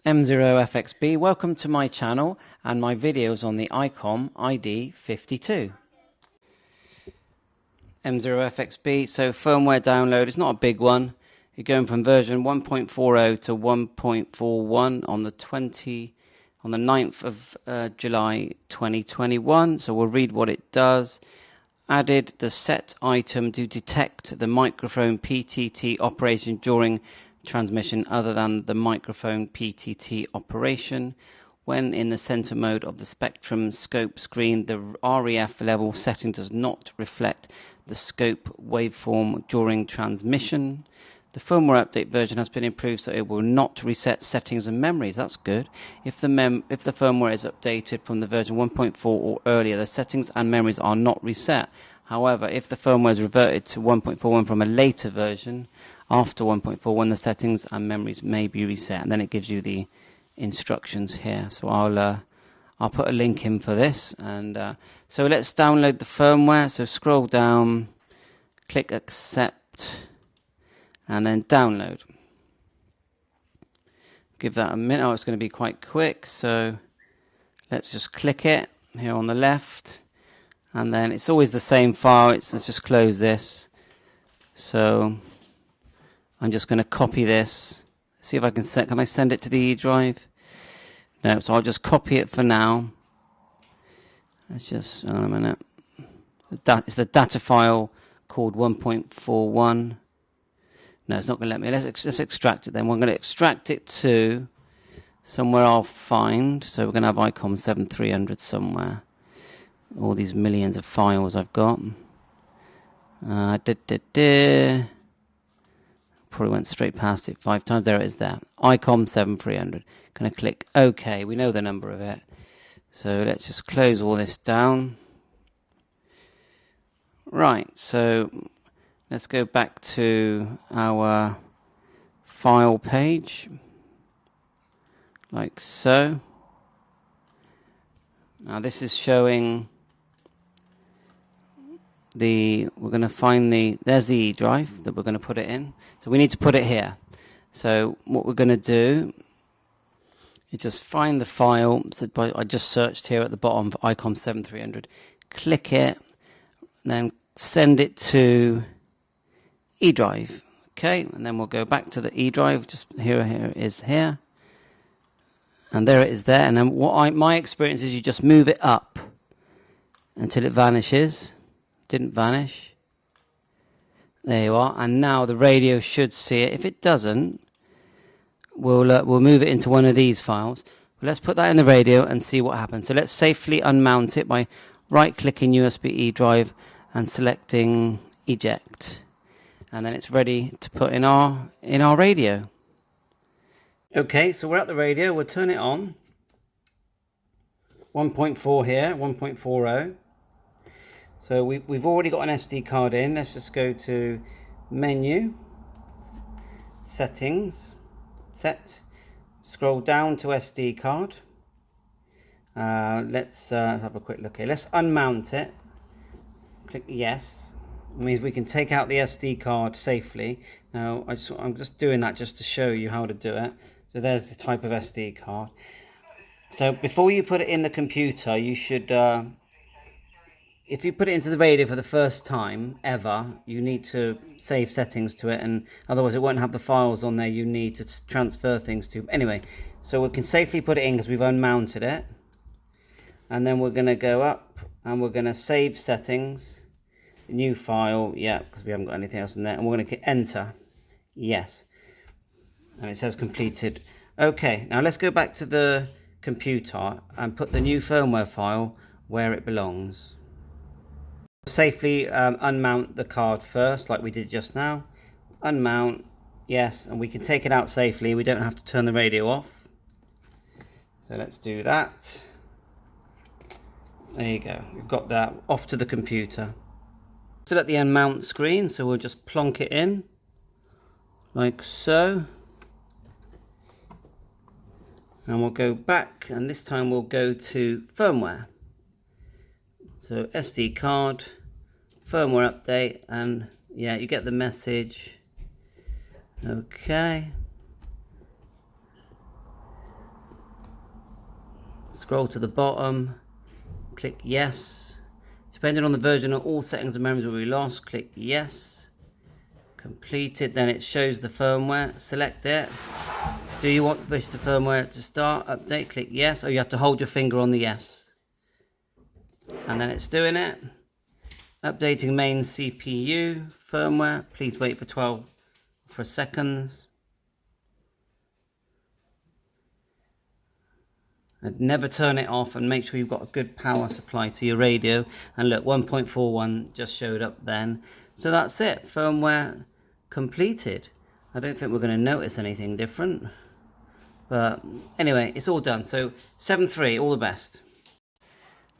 M0FXB, welcome to my channel and my videos on the ICOM ID52. M0FXB, so firmware download, it's not a big one. You're going from version 1.40 to 1.41 on the 9th of July 2021. So we'll read what it does. Added the set item to detect the microphone PTT operation during transmission other than the microphone PTT operation. When in the center mode of the spectrum scope screen, the REF level setting does not reflect the scope waveform during transmission. The firmware update version has been improved so it will not reset settings and memories. That's good. If the firmware is updated from the version 1.4 or earlier, the settings and memories are not reset. However, if the firmware is reverted to 1.41 from a later version, after 1.41, the settings and memories may be reset. And then it gives you the instructions here. So I'll put a link in for this. And so let's download the firmware. So scroll down, click accept, and then download. Give that a minute. Oh, it's going to be quite quick. So let's just click it here on the left. And then it's always the same file. Let's just close this. So I'm just going to copy this. See if I can can I send it to the E drive? No, so I'll just copy it for now. Let's just, hold on a minute. It's the data file called 1.41. No, it's not going to let me. Let's extract it then. We're going to extract it to somewhere I'll find. So we're going to have ICOM 7300 somewhere. All these millions of files I've got. Probably went straight past it 5 times. There it is there. ICOM 7300. Going to click OK. We know the number of it. So let's just close all this down. Right, so let's go back to our file page. Like so. Now this is showing we're going to find there's the E drive that we're going to put it in. So we need to put it here. So what we're going to do is just find the file. So I just searched here at the bottom for ICOM 7300. Click it, and then send it to E drive. Okay, and then we'll go back to the E drive. Just here it is here. And there it is there. And then my experience is you just move it up until it vanishes. Didn't vanish. There you are. And now the radio should see it. If it doesn't, we'll move it into one of these files. But let's put that in the radio and see what happens. So let's safely unmount it by right-clicking USB E drive and selecting eject. And then it's ready to put in our radio. Okay, so we're at the radio. We'll turn it on. 1.4 here, 1.40. So we've already got an SD card in. Let's just go to menu, settings, set, scroll down to SD card. Let's have a quick look here. Let's unmount it. Click yes. It means we can take out the SD card safely. Now I'm just doing that just to show you how to do it. So there's the type of SD card. So before you put it in the computer, you should if you put it into the radio for the first time ever, you need to save settings to it, and otherwise it won't have the files on there you need to transfer things to. Anyway, so we can safely put it in because we've unmounted it. And then we're going to go up and we're going to save settings, new file, yeah, because we haven't got anything else in there. And we're going to hit enter, yes. And it says completed. Okay, now let's go back to the computer and put the new firmware file where it belongs. Safely unmount the card first, like we did just now. Unmount, yes, and we can take it out safely. We don't have to turn the radio off. So let's do that. There you go. We've got that off to the computer. Still at the unmount screen, so we'll just plonk it in, like so. And we'll go back, and this time we'll go to firmware. So SD card, firmware update, and yeah, you get the message. Okay. Scroll to the bottom, click yes. Depending on the version, all settings and memories will be lost. Click yes. Completed. Then it shows the firmware. Select it. Do you want the firmware to start? Update. Click yes. Or you have to hold your finger on the yes. And then it's doing it. Updating main CPU firmware. Please wait for 12 seconds. And never turn it off, and make sure you've got a good power supply to your radio. And look, 1.41 just showed up then. So that's it, firmware completed. I don't think we're going to notice anything different. But anyway, it's all done. So 7.3, all the best.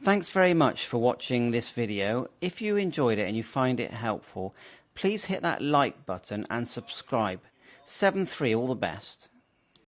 Thanks very much for watching this video. If you enjoyed it and you find it helpful, please hit that like button and subscribe. 7.3, all the best.